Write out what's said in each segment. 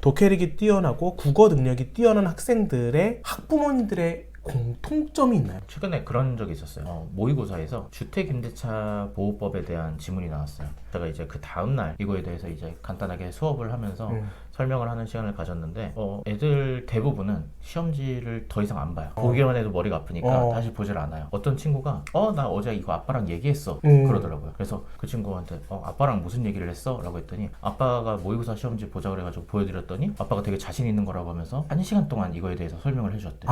독해력이 뛰어나고 국어 능력이 뛰어난 학생들의 학부모님들의 공통점이 있나요? 최근에 그런 적이 있었어요. 모의고사에서 주택임대차 보호법에 대한 지문이 나왔어요. 제가 이제 그 다음날 이거에 대해서 이제 간단하게 수업을 하면서 설명을 하는 시간을 가졌는데 애들 대부분은 시험지를 더 이상 안 봐요. 보기만 해도 머리가 아프니까 다시 보질 않아요. 어떤 친구가 나 어제 이거 아빠랑 얘기했어 그러더라고요. 그래서 그 친구한테 아빠랑 무슨 얘기를 했어? 라고 했더니 아빠가 모의고사 시험지 보자 그래가지고 보여드렸더니 아빠가 되게 자신 있는 거라고 하면서 1시간 동안 이거에 대해서 설명을 해주셨대요.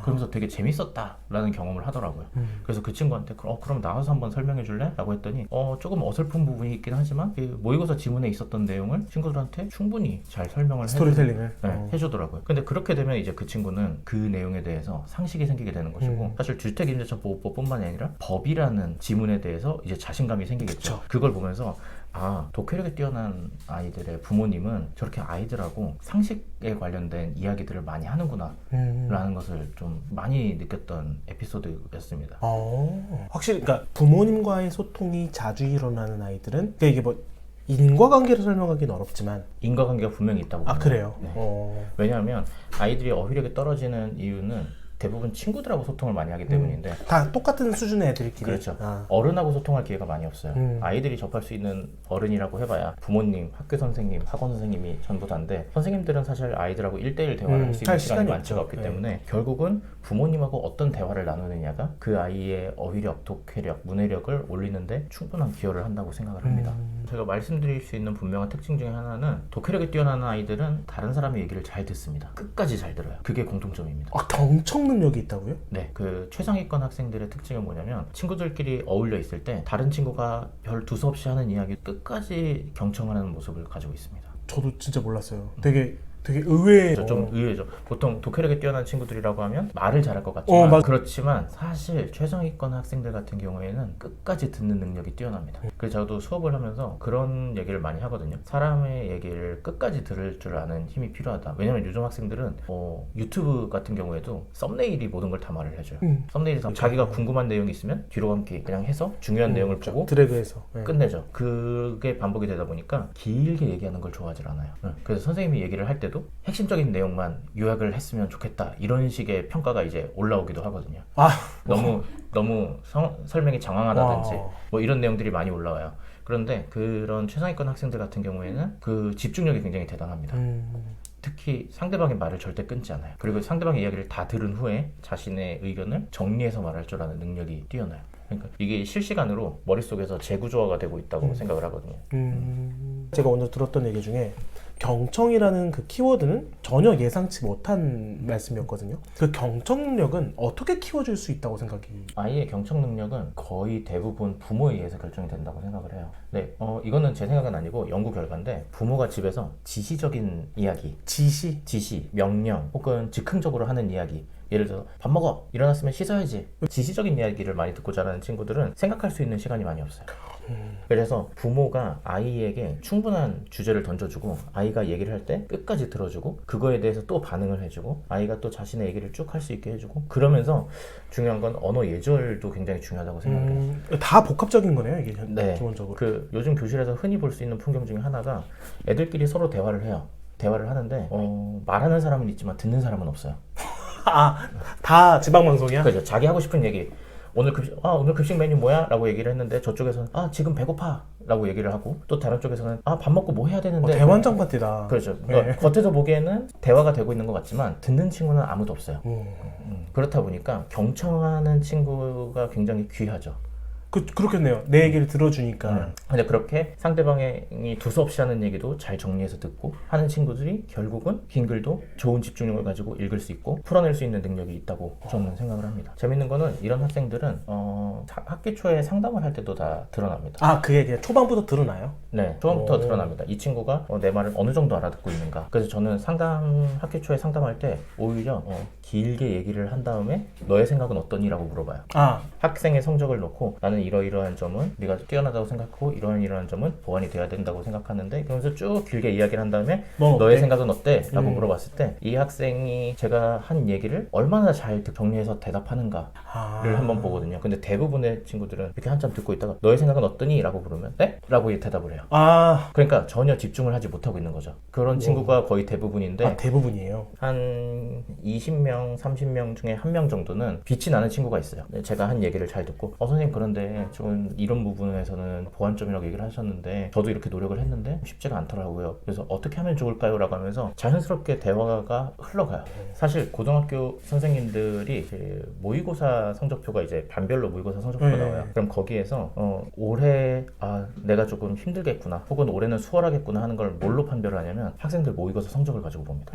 그러면서 되게 재밌었다 라는 경험을 하더라고요. 그래서 그 친구한테 그럼 나와서 한번 설명해 줄래? 라고 했더니 조금 어설픈 부분이 있긴 하지만 그 모의고사 지문에 있었던 내용을 친구들한테 충분히 잘 설명을 스토리텔링을 해주더라고요. 근데 그렇게 되면 이제 그 친구는 그 내용에 대해서 상식이 생기게 되는 것이고 사실 주택임대차 보호법뿐만이 아니라 법이라는 지문에 대해서 이제 자신감이 생기겠죠. 그쵸. 그걸 보면서 독해력이 뛰어난 아이들의 부모님은 저렇게 아이들하고 상식에 관련된 이야기들을 많이 하는구나 라는 것을 좀 많이 느꼈던 에피소드였습니다. 확실히 그러니까 부모님과의 소통이 자주 일어나는 아이들은 그러니까 이게 뭐 인과관계를 설명하기는 어렵지만 인과관계가 분명히 있다고 봅니다. 그래요? 네. 왜냐하면 아이들이 어휘력이 떨어지는 이유는 대부분 친구들하고 소통을 많이 하기 때문인데 다 똑같은 수준의 애들끼리 그렇죠. 어른하고 소통할 기회가 많이 없어요. 아이들이 접할 수 있는 어른이라고 해봐야 부모님, 학교 선생님, 학원 선생님이 전부 다인데 선생님들은 사실 아이들하고 1대1 대화를 할 수 있는 시간이 많지가 없기 때문에 결국은 부모님하고 어떤 대화를 나누느냐가 그 아이의 어휘력, 독해력, 문해력을 올리는데 충분한 기여를 한다고 생각을 합니다. 제가 말씀드릴 수 있는 분명한 특징 중에 하나는 독해력이 뛰어난 아이들은 다른 사람의 얘기를 잘 듣습니다. 끝까지 잘 들어요. 그게 공통점입니다. 경청 능력이 있다고요? 네, 그 최상위권 학생들의 특징은 뭐냐면 친구들끼리 어울려 있을 때 다른 친구가 별 두서 없이 하는 이야기 끝까지 경청하는 모습을 가지고 있습니다. 저도 진짜 몰랐어요. 되게 의외예요. 좀 의외죠. 보통 독해력이 뛰어난 친구들이라고 하면 말을 잘할 것 같지만 그렇지만 사실 최상위권 학생들 같은 경우에는 끝까지 듣는 능력이 뛰어납니다. 그래서 저도 수업을 하면서 그런 얘기를 많이 하거든요. 사람의 얘기를 끝까지 들을 줄 아는 힘이 필요하다. 왜냐면 요즘 학생들은 유튜브 같은 경우에도 썸네일이 모든 걸 다 말을 해줘요. 썸네일이 다 자기가 궁금한 내용이 있으면 뒤로 감기 그냥 해서 중요한 내용을 보고 드래그해서 끝내죠. 그게 반복이 되다 보니까 길게 얘기하는 걸 좋아하지 않아요. 그래서 선생님이 얘기를 할 때도 핵심적인 내용만 요약을 했으면 좋겠다 이런 식의 평가가 이제 올라오기도 하거든요. 너무 설명이 장황하다든지 뭐 이런 내용들이 많이 올라와요. 그런데 그런 최상위권 학생들 같은 경우에는 그 집중력이 굉장히 대단합니다. 특히 상대방의 말을 절대 끊지 않아요. 그리고 상대방의 이야기를 다 들은 후에 자신의 의견을 정리해서 말할 줄 아는 능력이 뛰어나요. 그러니까 이게 실시간으로 머릿속에서 재구조화가 되고 있다고 생각을 하거든요. 제가 오늘 들었던 얘기 중에 경청이라는 그 키워드는 전혀 예상치 못한 말씀이었거든요. 그 경청 능력은 어떻게 키워줄 수 있다고 생각이? 아이의 경청 능력은 거의 대부분 부모에 의해서 결정이 된다고 생각을 해요. 네, 이거는 제 생각은 아니고 연구 결과인데 부모가 집에서 지시적인 이야기, 지시, 명령 혹은 즉흥적으로 하는 이야기 예를 들어서 밥 먹어! 일어났으면 씻어야지 지시적인 이야기를 많이 듣고 자라는 친구들은 생각할 수 있는 시간이 많이 없어요. 그래서 부모가 아이에게 충분한 주제를 던져주고 아이가 얘기를 할 때 끝까지 들어주고 그거에 대해서 또 반응을 해주고 아이가 또 자신의 얘기를 쭉 할 수 있게 해주고 그러면서 중요한 건 언어 예절도 굉장히 중요하다고 생각을 해요. 다 복합적인 거네요 이게 네. 기본적으로. 요즘 교실에서 흔히 볼 수 있는 풍경 중에 하나가 애들끼리 서로 대화를 해요. 대화를 하는데 말하는 사람은 있지만 듣는 사람은 없어요. 다 지방방송이야? 그렇죠. 자기 하고 싶은 얘기 오늘 급식 메뉴 뭐야? 라고 얘기를 했는데 저쪽에서는 지금 배고파 라고 얘기를 하고 또 다른 쪽에서는 밥 먹고 뭐 해야 되는데 대환장 파티다. 그렇죠. 그러니까 겉에서 보기에는 대화가 되고 있는 것 같지만 듣는 친구는 아무도 없어요. 그렇다 보니까 경청하는 친구가 굉장히 귀하죠. 그렇겠네요. 내 얘기를 들어주니까. 근데 그렇게 상대방이 두서없이 하는 얘기도 잘 정리해서 듣고 하는 친구들이 결국은 긴 글도 좋은 집중력을 가지고 읽을 수 있고 풀어낼 수 있는 능력이 있다고 저는 생각을 합니다. 재밌는 거는 이런 학생들은 학기 초에 상담을 할 때도 다 드러납니다. 그게 그냥 초반부터 드러나요? 네, 초반부터 드러납니다. 이 친구가 내 말을 어느 정도 알아듣고 있는가. 그래서 저는 학기 초에 상담할 때 오히려 길게 얘기를 한 다음에 너의 생각은 어떠니? 라고 물어봐요. 학생의 성적을 놓고 나는 나는 이러이러한 점은 네가 뛰어나다고 생각하고 이러이러한 점은 보완이 돼야 된다고 생각하는데, 그러면서 쭉 길게 이야기를 한 다음에 넌 너의 어때? 생각은 어때? 라고 물어봤을 때 이 학생이 제가 한 얘기를 얼마나 잘 정리해서 대답하는가를 한번 보거든요. 근데 대부분의 친구들은 이렇게 한참 듣고 있다가 너의 생각은 어떠니? 라고 물으면 네? 라고 대답을 해요. 그러니까 전혀 집중을 하지 못하고 있는 거죠. 그런 친구가 거의 대부분인데 대부분이에요. 한 20명, 30명 중에 한 명 정도는 빛이 나는 친구가 있어요. 제가 한 얘기를 잘 듣고 선생님 그런데 좀 이런 부분에서는 보완점이라고 얘기를 하셨는데 저도 이렇게 노력을 했는데 쉽지가 않더라고요. 그래서 어떻게 하면 좋을까요? 라고 하면서 자연스럽게 대화가 흘러가요. 사실 고등학교 선생님들이 그 모의고사 성적표가 이제 반별로 모의고사 성적표가 나와요. 그럼 거기에서 올해 내가 조금 힘들겠구나 혹은 올해는 수월하겠구나 하는 걸 뭘로 판별을 하냐면 학생들 모의고사 성적을 가지고 봅니다.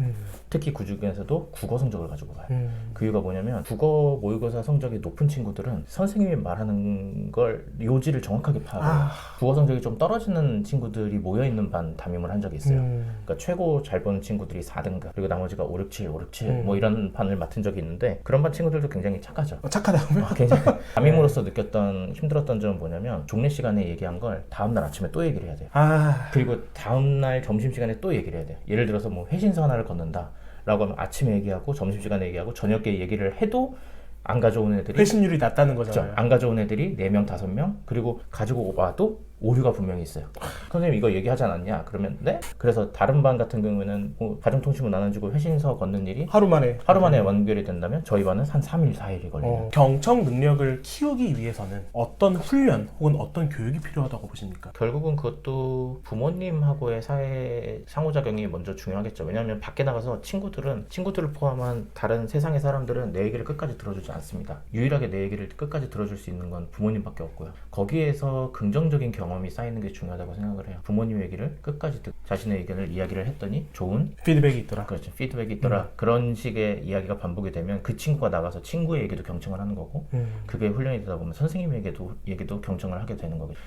특히 그 중에서도 국어 성적을 가지고 봐요. 그 이유가 뭐냐면 국어 모의고사 성적이 높은 친구들은 선생님이 말하는 걸 요지를 정확하게 파악해요. 국어 성적이 좀 떨어지는 친구들이 모여있는 반 담임을 한 적이 있어요. 그러니까 최고 잘 보는 친구들이 4등급 그리고 나머지가 5, 6, 7, 5, 6, 7 뭐 이런 반을 맡은 적이 있는데 그런 반 친구들도 굉장히 착하죠. 착하다고요? 굉장히 담임으로서 느꼈던 힘들었던 점은 뭐냐면 종례 시간에 얘기한 걸 다음날 아침에 또 얘기를 해야 돼요. 그리고 다음날 점심시간에 또 얘기를 해야 돼요. 예를 들어서 뭐 회신서 하나를 걷는다 라고 하면 아침에 얘기하고 점심시간에 얘기하고 저녁에 얘기를 해도 안 가져온 애들이 회신율이 낮다는 거잖아요. 안 가져온 애들이 4명, 5명 그리고 가지고 와도 오류가 분명히 있어요. 선생님 이거 얘기하지 않았냐? 그러면 네? 그래서 다른 반 같은 경우에는 뭐 가정통신문 나눠주고 회신서 걷는 일이 하루 만에 완결이 된다면 저희 반은 한 3일, 4일이 걸려요. 경청 능력을 키우기 위해서는 어떤 훈련 혹은 어떤 교육이 필요하다고 보십니까? 결국은 그것도 부모님하고의 사회 상호작용이 먼저 중요하겠죠. 왜냐하면 밖에 나가서 친구들을 포함한 다른 세상의 사람들은 내 얘기를 끝까지 들어주지 않습니다. 유일하게 내 얘기를 끝까지 들어줄 수 있는 건 부모님밖에 없고요. 거기에서 긍정적인 경험이 쌓이는 게 중요하다고 생각을 해요. 부모님 얘기를 끝까지 듣고 자신의 의견을 이야기를 했더니 좋은 피드백이 있더라. 그렇죠. 피드백이 있더라. 그런 식의 이야기가 반복이 되면 그 친구가 나가서 친구의 얘기도 경청을 하는 거고 그게 훈련이 되다 보면 선생님의 얘기도 경청을 하게 되는 거겠죠.